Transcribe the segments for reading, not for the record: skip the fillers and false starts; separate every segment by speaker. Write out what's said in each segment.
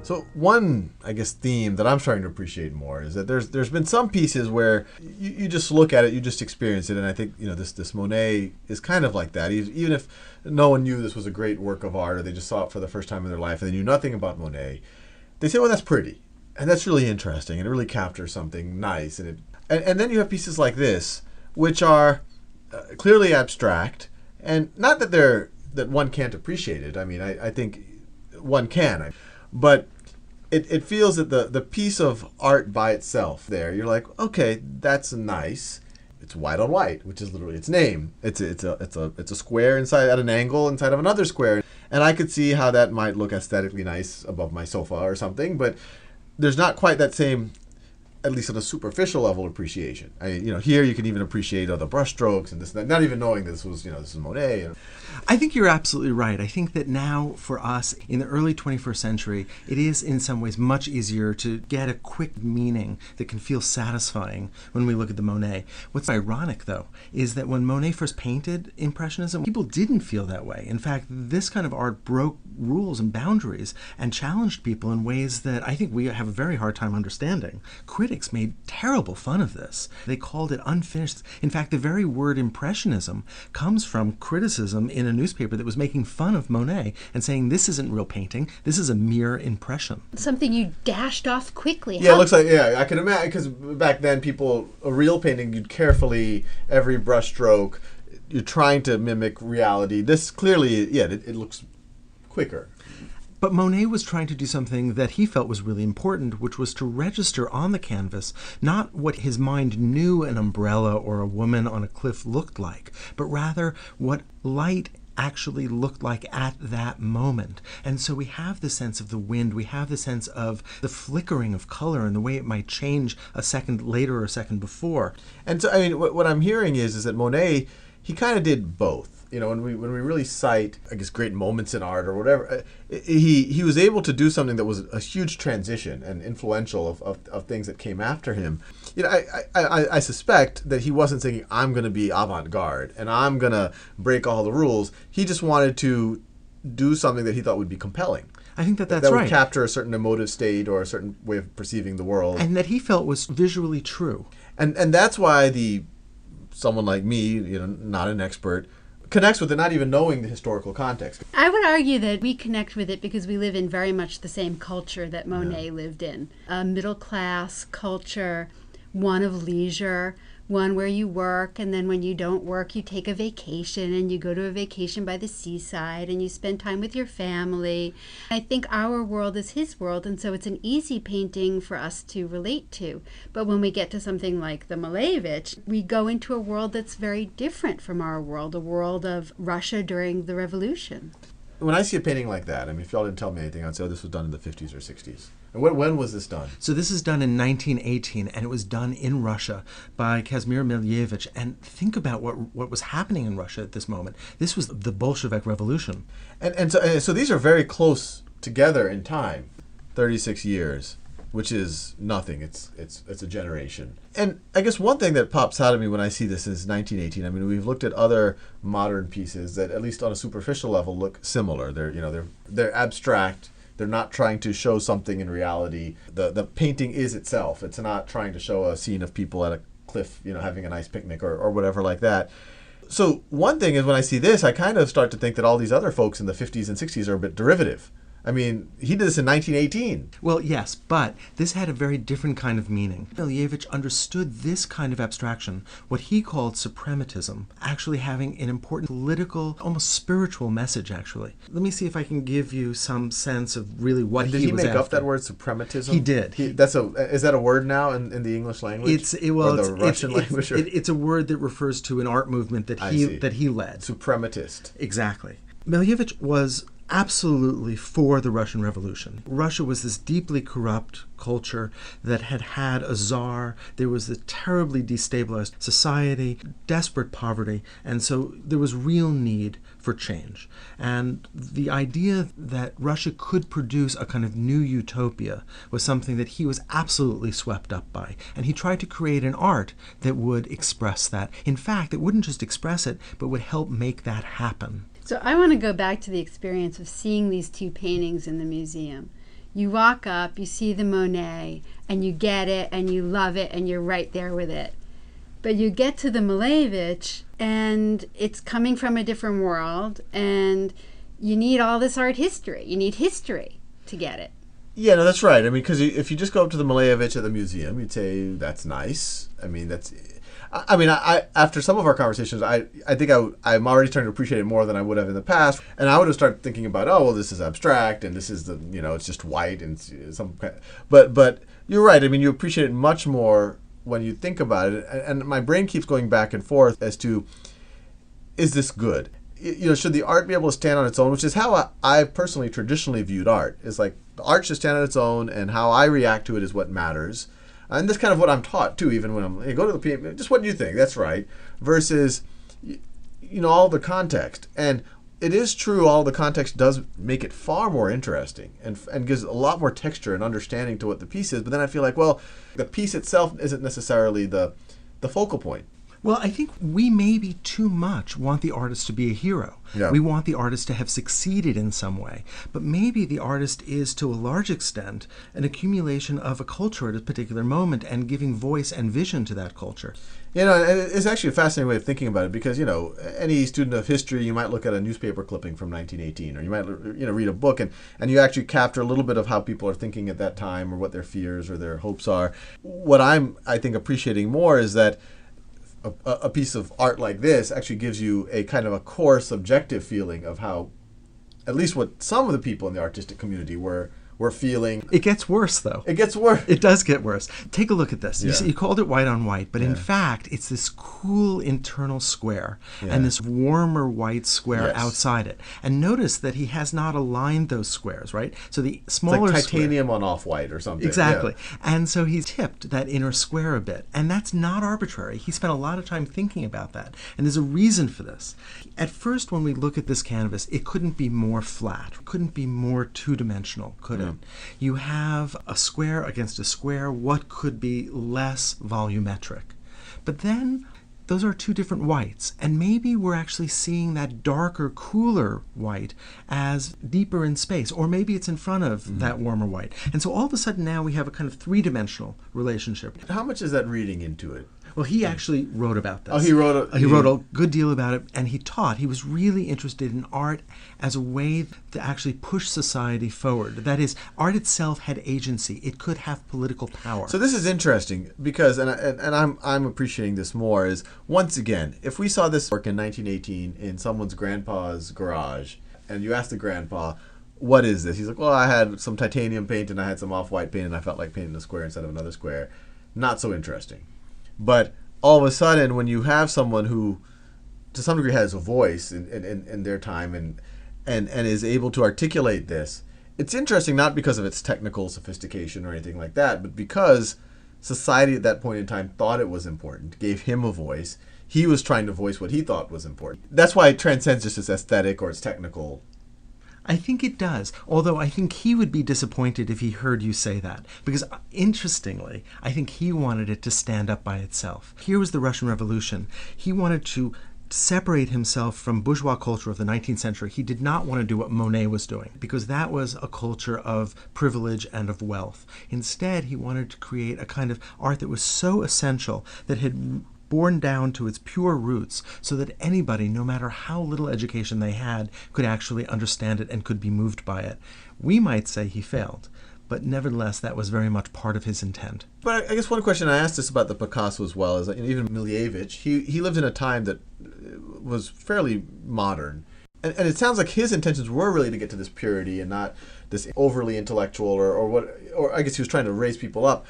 Speaker 1: So one, I guess, theme that I'm starting to appreciate more is that there's been some pieces where you just look at it, you just experience it, and I think this Monet is kind of like that. Even if no one knew this was a great work of art, or they just saw it for the first time in their life and they knew nothing about Monet, they say, "Well, that's pretty, and that's really interesting, and it really captures something nice." And then you have pieces like this, which are clearly abstract, and not that one can't appreciate it. I mean, I think one can. But it feels that the piece of art by itself there, you're like, okay, that's nice. It's white on white, which is literally its name. It's a square inside at an angle inside of another square. And I could see how that might look aesthetically nice above my sofa or something, but there's not quite that same, at least on a superficial level, appreciation. Here you can even appreciate the brushstrokes and this and that, not even knowing this was Monet.
Speaker 2: I think you're absolutely right. I think that now for us in the early 21st century, it is in some ways much easier to get a quick meaning that can feel satisfying when we look at the Monet. What's ironic, though, is that when Monet first painted Impressionism, people didn't feel that way. In fact, this kind of art broke rules and boundaries and challenged people in ways that I think we have a very hard time understanding. Critics made terrible fun of this. They called it unfinished. In fact, the very word Impressionism comes from criticism in a newspaper that was making fun of Monet and saying this isn't real painting, this is a mere impression.
Speaker 3: Something you dashed off quickly.
Speaker 1: Yeah, it looks like, I can imagine, because back then a real painting, you'd carefully, every brush stroke, you're trying to mimic reality. This clearly, it looks quicker.
Speaker 2: But Monet was trying to do something that he felt was really important, which was to register on the canvas not what his mind knew an umbrella or a woman on a cliff looked like, but rather what light actually looked like at that moment. And so we have the sense of the wind, we have the sense of the flickering of color and the way it might change a second later or a second before.
Speaker 1: And so, I mean, what I'm hearing is that Monet, he kind of did both. When we really cite, I guess, great moments in art or whatever, he was able to do something that was a huge transition and influential of things that came after him. I suspect that he wasn't thinking, I'm going to be avant-garde and I'm going to break all the rules. He just wanted to do something that he thought would be compelling.
Speaker 2: I think that's
Speaker 1: right. That would capture a certain emotive state or a certain way of perceiving the world.
Speaker 2: And that he felt was visually true.
Speaker 1: And that's why someone like me, not an expert, connects with it, not even knowing the historical context.
Speaker 3: I would argue that we connect with it because we live in very much the same culture that Monet lived in. A middle-class culture, one of leisure, one where you work, and then when you don't work, you take a vacation, and you go to a vacation by the seaside, and you spend time with your family. I think our world is his world, and so it's an easy painting for us to relate to. But when we get to something like the Malevich, we go into a world that's very different from our world, a world of Russia during the Revolution.
Speaker 1: When I see a painting like that, I mean, if y'all didn't tell me anything, I'd say, this was done in the 50s or 60s. And when was this done?
Speaker 2: So this is done in 1918, and it was done in Russia by Kazimir Malevich. And think about what was happening in Russia at this moment. This was the Bolshevik Revolution.
Speaker 1: And so these are very close together in time, 36 years, which is nothing. It's a generation. And I guess one thing that pops out at me when I see this is 1918. I mean, we've looked at other modern pieces that, at least on a superficial level, look similar. They're abstract. They're not trying to show something in reality. The painting is itself. It's not trying to show a scene of people at a cliff, having a nice picnic or whatever like that. So one thing is when I see this, I kind of start to think that all these other folks in the 50s and 60s are a bit derivative. I mean, he did this in 1918.
Speaker 2: Well, yes, but this had a very different kind of meaning. Malevich understood this kind of abstraction, what he called suprematism, actually having an important political, almost spiritual message, actually. Let me see if I can give you some sense of really what he was after.
Speaker 1: Did he make up that word, suprematism?
Speaker 2: He did.
Speaker 1: Is that a word now in the English language? Or the Russian language?
Speaker 2: It's a word that refers to an art movement that he led.
Speaker 1: Suprematist.
Speaker 2: Exactly. Malevich was absolutely for the Russian Revolution. Russia was this deeply corrupt culture that had a czar. There was a terribly destabilized society, desperate poverty, and so there was real need for change. And the idea that Russia could produce a kind of new utopia was something that he was absolutely swept up by. And he tried to create an art that would express that. In fact, it wouldn't just express it, but would help make that happen.
Speaker 3: So I want to go back to the experience of seeing these two paintings in the museum. You walk up, you see the Monet, and you get it, and you love it, and you're right there with it. But you get to the Malevich, and it's coming from a different world, and you need all this art history. You need history to get it.
Speaker 1: Yeah, no, that's right. I mean, because if you just go up to the Malevich at the museum, you'd say, that's nice. I mean, I after some of our conversations, I think I'm already starting to appreciate it more than I would have in the past. And I would have started thinking about, oh, well, this is abstract, and this is it's just white and some kind. But you're right. I mean, you appreciate it much more when you think about it. And my brain keeps going back and forth as to, is this good? Should the art be able to stand on its own? Which is how I personally traditionally viewed art. It's like the art should stand on its own, and how I react to it is what matters. And that's kind of what I'm taught too, even when I'm go to the PM. Just what do you think? That's right. Versus, all the context. And it is true, all the context does make it far more interesting and gives a lot more texture and understanding to what the piece is. But then I feel like, well, the piece itself isn't necessarily the focal point.
Speaker 2: Well, I think we maybe too much want the artist to be a hero.
Speaker 1: Yeah.
Speaker 2: We want the artist to have succeeded in some way. But maybe the artist is, to a large extent, an accumulation of a culture at a particular moment and giving voice and vision to that culture.
Speaker 1: And it's actually a fascinating way of thinking about it because, any student of history, you might look at a newspaper clipping from 1918, or you might, read a book and you actually capture a little bit of how people are thinking at that time or what their fears or their hopes are. What I think, appreciating more is that a piece of art like this actually gives you a kind of a core subjective feeling of how, at least what some of the people in the artistic community were feeling.
Speaker 2: It gets worse, though.
Speaker 1: It gets worse.
Speaker 2: It does get worse. Take a look at this.
Speaker 1: Yeah.
Speaker 2: You called it white on white, but in fact, it's this cool internal square and this warmer white square outside it. And notice that he has not aligned those squares, right? So the smaller
Speaker 1: it's like titanium on off-white or something.
Speaker 2: Exactly.
Speaker 1: Yeah.
Speaker 2: And so he's tipped that inner square a bit. And that's not arbitrary. He spent a lot of time thinking about that. And there's a reason for this. At first, when we look at this canvas, it couldn't be more flat. It couldn't be more two-dimensional, could it? You have a square against a square. What could be less volumetric? But then those are two different whites, and maybe we're actually seeing that darker, cooler white as deeper in space, or maybe it's in front of that warmer white. And so all of a sudden now we have a kind of three-dimensional relationship.
Speaker 1: How much is that reading into it?
Speaker 2: Well, he actually wrote about this.
Speaker 1: Oh, he wrote
Speaker 2: a good deal about it, and he taught. He was really interested in art as a way to actually push society forward. That is, art itself had agency. It could have political power.
Speaker 1: So this is interesting because, and I'm appreciating this more, is once again, if we saw this work in 1918 in someone's grandpa's garage, and you asked the grandpa, what is this? He's like, well, I had some titanium paint and I had some off-white paint and I felt like painting a square instead of another square. Not so interesting. But all of a sudden, when you have someone who, to some degree, has a voice in their time and is able to articulate this, it's interesting not because of its technical sophistication or anything like that, but because society at that point in time thought it was important, gave him a voice. He was trying to voice what he thought was important. That's why it transcends just its aesthetic or its technical.
Speaker 2: I think it does, although I think he would be disappointed if he heard you say that. Because, interestingly, I think he wanted it to stand up by itself. Here was the Russian Revolution. He wanted to separate himself from bourgeois culture of the 19th century. He did not want to do what Monet was doing, because that was a culture of privilege and of wealth. Instead, he wanted to create a kind of art that was so essential, that had born down to its pure roots, so that anybody, no matter how little education they had, could actually understand it and could be moved by it. We might say he failed, but nevertheless, that was very much part of his intent.
Speaker 1: But I guess one question I asked this about the Picasso as well is that, even Milevich, he lived in a time that was fairly modern. And it sounds like his intentions were really to get to this purity and not this overly intellectual or I guess he was trying to raise people up.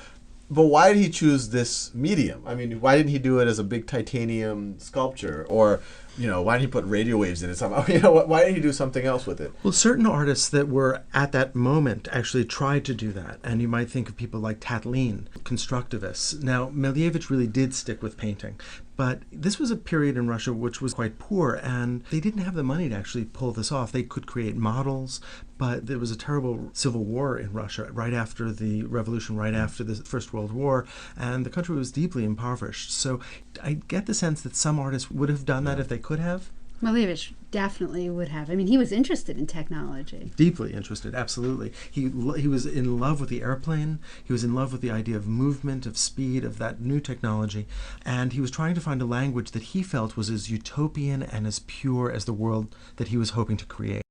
Speaker 1: But why did he choose this medium? I mean, why didn't he do it as a big titanium sculpture? Or, why didn't he put radio waves in it somehow? Why didn't he do something else with it?
Speaker 2: Well, certain artists that were at that moment actually tried to do that. And you might think of people like Tatlin, constructivists. Now, Milevich really did stick with painting. But this was a period in Russia which was quite poor, and they didn't have the money to actually pull this off. They could create models, but there was a terrible civil war in Russia right after the revolution, right after the First World War, and the country was deeply impoverished. So I get the sense that some artists would have done that if they could have.
Speaker 3: Malevich definitely would have. I mean, he was interested in technology.
Speaker 2: Deeply interested, absolutely. He was in love with the airplane. He was in love with the idea of movement, of speed, of that new technology. And he was trying to find a language that he felt was as utopian and as pure as the world that he was hoping to create.